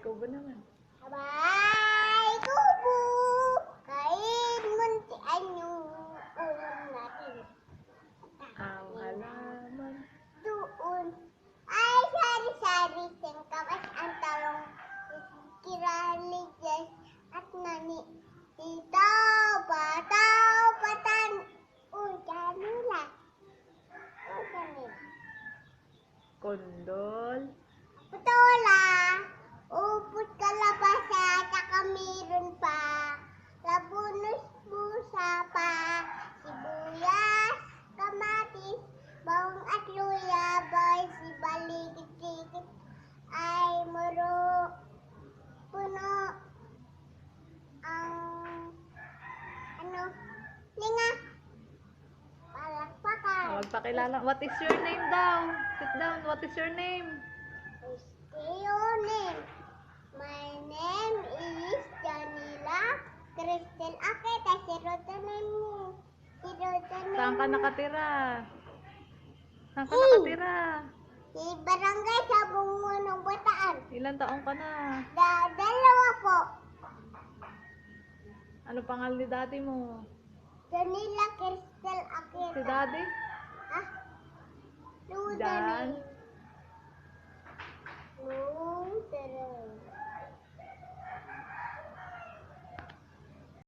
Kubo naman. Abay, kubo! Kain muntian yung ulam natin. Ang halaman. Doon ay sari-sari singkamas ang talong kiraligas at nani. Itaw, patan. Uy, kanila. Uy, kanila. Kondol. Patola, upot kalabasa, tsaka meron pa. Labunos pusa pa, sibuyas, kamatis, bawang at luya, boy, si baligid-ligid ay muro, puno, ang, linga, palakpakan. Magpakilala. What is your name daw? Sit down. What is your name? Stay your name. My name is Janila Cristel Aketa. Si Rotanin mo. Si Rotanin Saan ka mo. nakatira? Saan ka Hey! nakatira? Si Barangay sa Bungunong Bataan. Ilan taong ka na? Dalawa po. Ano pangalan ni daddy mo? Janila Cristel Aketa. Si daddy? Ha? Jan? Ludanin.